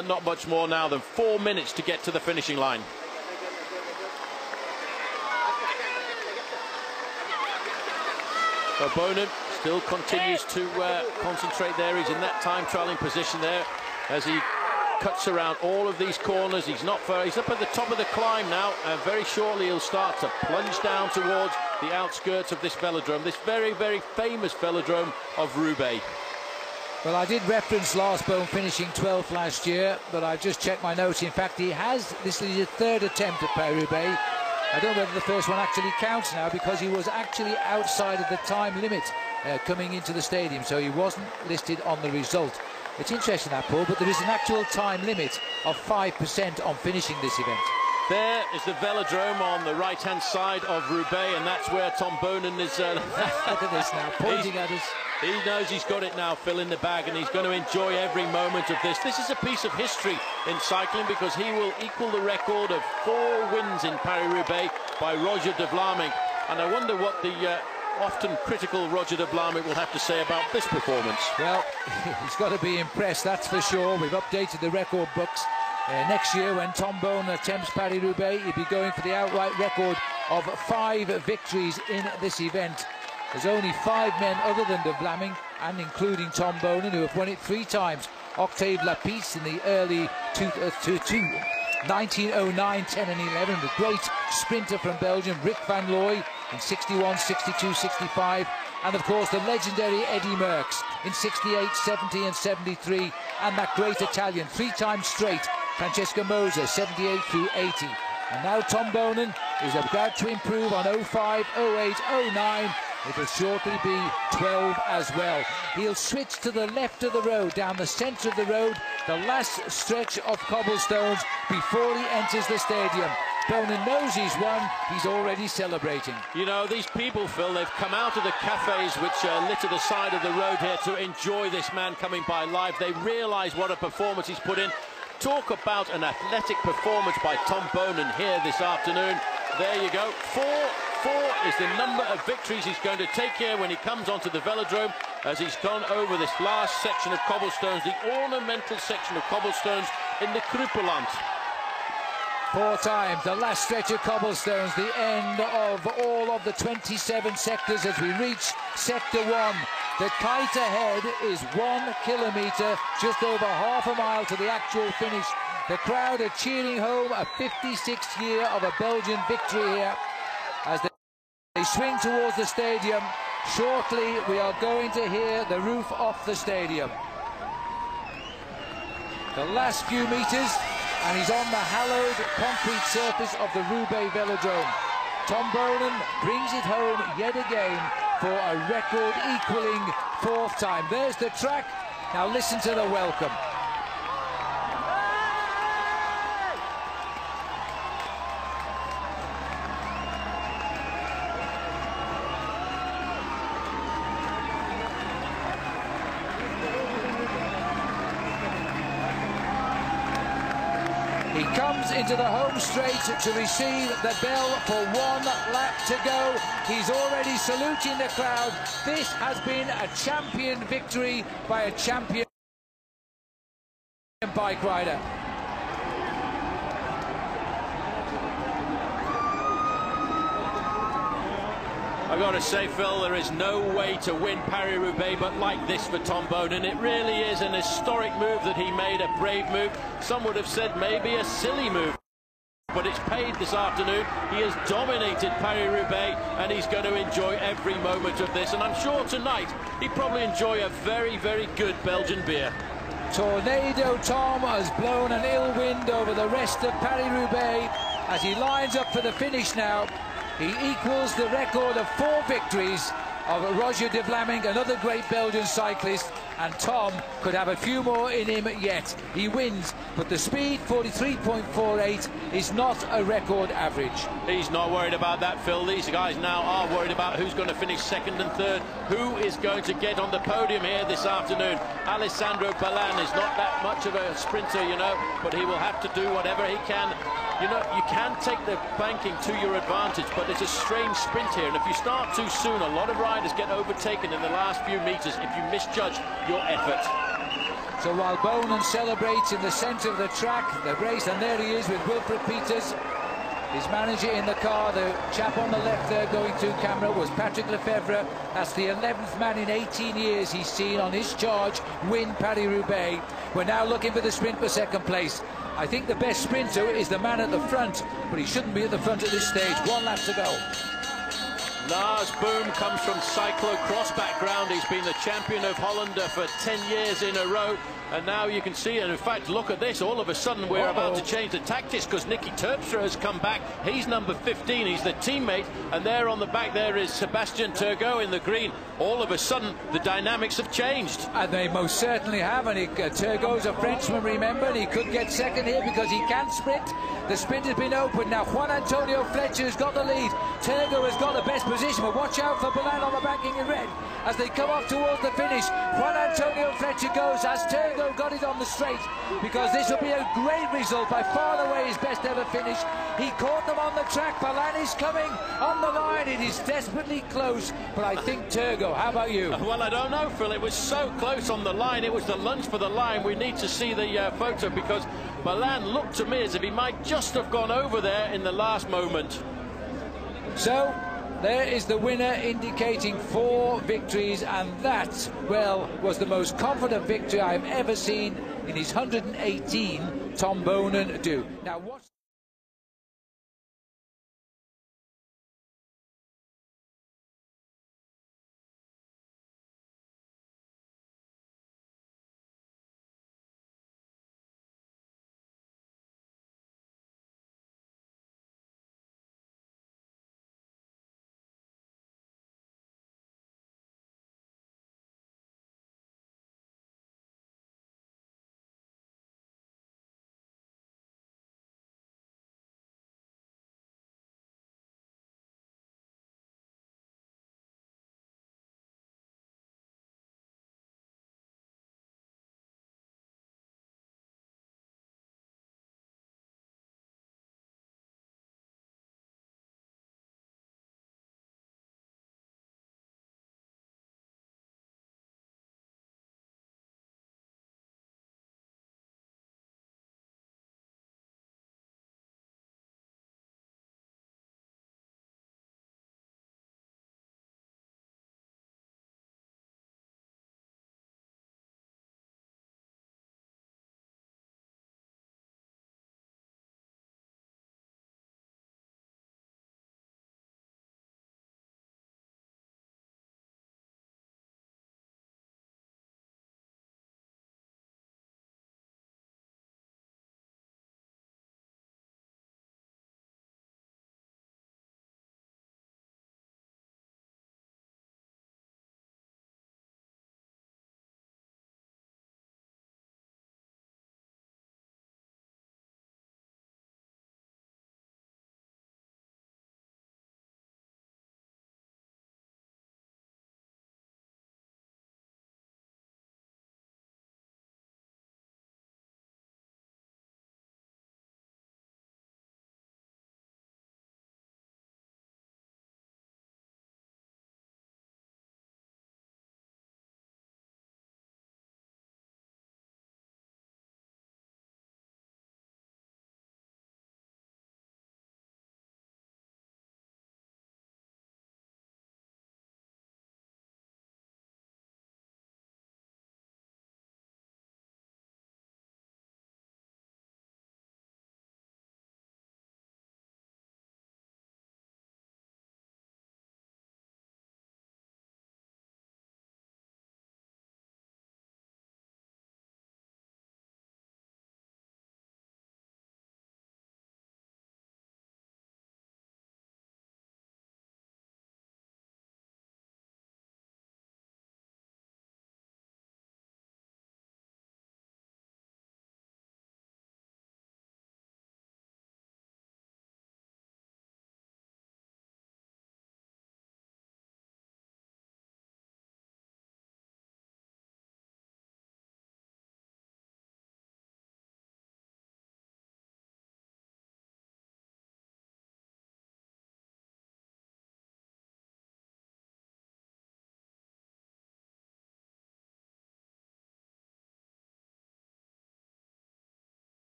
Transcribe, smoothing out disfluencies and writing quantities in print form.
Not much more now than 4 minutes to get to the finishing line. So Boonen still continues to concentrate there. He's in that time trialing position there as he cuts around all of these corners. He's not far. He's up at the top of the climb now, and very shortly he'll start to plunge down towards the outskirts of this velodrome, this very, very famous velodrome of Roubaix. Well, I did reference Lars Boom finishing 12th last year, but I've just checked my notes. In fact, this is his third attempt at Paris-Roubaix. I don't know whether the first one actually counts now, because he was actually outside of the time limit coming into the stadium, so he wasn't listed on the result. It's interesting that, Paul, but there is an actual time limit of 5% on finishing this event. There is the velodrome on the right-hand side of Roubaix, and that's where Tom Boonen is. Look at this now, pointing at us. He knows he's got it now, Phil, in the bag, and he's going to enjoy every moment of this. This is a piece of history in cycling, because he will equal the record of 4 wins in Paris-Roubaix by Roger de Vlaming. And I wonder what the often critical Roger de Vlaming will have to say about this performance. Well, he's got to be impressed, that's for sure. We've updated the record books. Next year, when Tom Boonen attempts Paris-Roubaix, he'll be going for the outright record of 5 victories in this event. There's only 5 men other than de Vlaming, and including Tom Boonen, who have won it 3 times. Octave Lapisse in the early 1909, 10 and 11. The great sprinter from Belgium, Rick van Looy, in 61, 62, 65. And of course the legendary Eddie Merckx in 68, 70 and 73. And that great Italian, 3 times straight, Francesco Moser, 78 through 80. And now Tom Boonen is about to improve on 05, 08, 09. It'll shortly be 12 as well. He'll switch to the left of the road, down the centre of the road, the last stretch of cobblestones before he enters the stadium. Boonen knows he's won. He's already celebrating. You know, these people, Phil, they've come out of the cafes which litter the side of the road here to enjoy this man coming by live. They realise what a performance he's put in. Talk about an athletic performance by Tom Boonen here this afternoon. There you go. 4 is the number of victories he's going to take here when he comes onto the velodrome, as he's gone over this last section of cobblestones, the ornamental section of cobblestones in the Kruipeland. 4 times, the last stretch of cobblestones, the end of all of the 27 sectors as we reach Sector 1. The kite ahead is 1 kilometre, just over half a mile to the actual finish. The crowd are cheering home a 56th year of a Belgian victory here as they swing towards the stadium. Shortly we are going to hear the roof off the stadium. The last few metres, and he's on the hallowed concrete surface of the Roubaix velodrome. Tom Boonen brings it home yet again for a record equaling 4th time. There's the track. Now listen to the welcome. He comes into the home straight to receive the bell for 1 lap to go. He's already saluting the crowd. This has been a champion victory by a champion bike rider. I've got to say, Phil, there is no way to win Paris-Roubaix but like this for Tom Boonen. It really is an historic move that he made, a brave move. Some would have said maybe a silly move, but it's paid this afternoon. He has dominated Paris-Roubaix, and he's going to enjoy every moment of this. And I'm sure tonight he'd probably enjoy a very, very good Belgian beer. Tornado Tom has blown an ill wind over the rest of Paris-Roubaix as he lines up for the finish now. He equals the record of 4 victories of Roger de Vlaming, another great Belgian cyclist, and Tom could have a few more in him yet. He wins, but the speed, 43.48, is not a record average. He's not worried about that, Phil. These guys now are worried about who's going to finish 2nd and 3rd, who is going to get on the podium here this afternoon. Alessandro Ballan is not that much of a sprinter, you know, but he will have to do whatever he can. You know, you can take the banking to your advantage, but it's a strange sprint here, and if you start too soon, a lot of riders get overtaken in the last few metres if you misjudge your effort. So while Boonen celebrates in the centre of the track, the race, and there he is with Wilfred Peters, his manager in the car. The chap on the left there going to camera was Patrick Lefevre. That's the 11th man in 18 years he's seen on his charge win Paris-Roubaix. We're now looking for the sprint for second place. I think the best sprinter is the man at the front, but he shouldn't be at the front at this stage. 1 lap to go. Lars Boom comes from cyclo-cross background. He's been the champion of Holland for 10 years in a row. And now you can see, and in fact, look at this. All of a sudden, we're about to change the tactics because Nicky Terpstra has come back. He's number 15. He's the teammate. And there on the back, there is Sebastian Turgot in the green. All of a sudden, the dynamics have changed. And they most certainly have. And Turgot's a Frenchman, remember, and he could get second here because he can sprint. The sprint has been open. Now, Juan Antonio Fletcher has got the lead. Turgot has got the best position, but watch out for Boonen on the banking in red as they come off towards the finish. Juan Antonio Fletcher goes as Turgot got it on the straight, because this will be a great result, by far and away his best ever finish. He caught them on the track. Boonen is coming on the line. It is desperately close, but I think Turgot. How about you? Well, I don't know, Phil. It was so close on the line. It was the lunge for the line. We need to see the photo, because Boonen looked to me as if he might just have gone over there in the last moment. So there is the winner, indicating 4 victories, and that, well, was the most confident victory I've ever seen in his 118, Tom Boonen do. Now, what's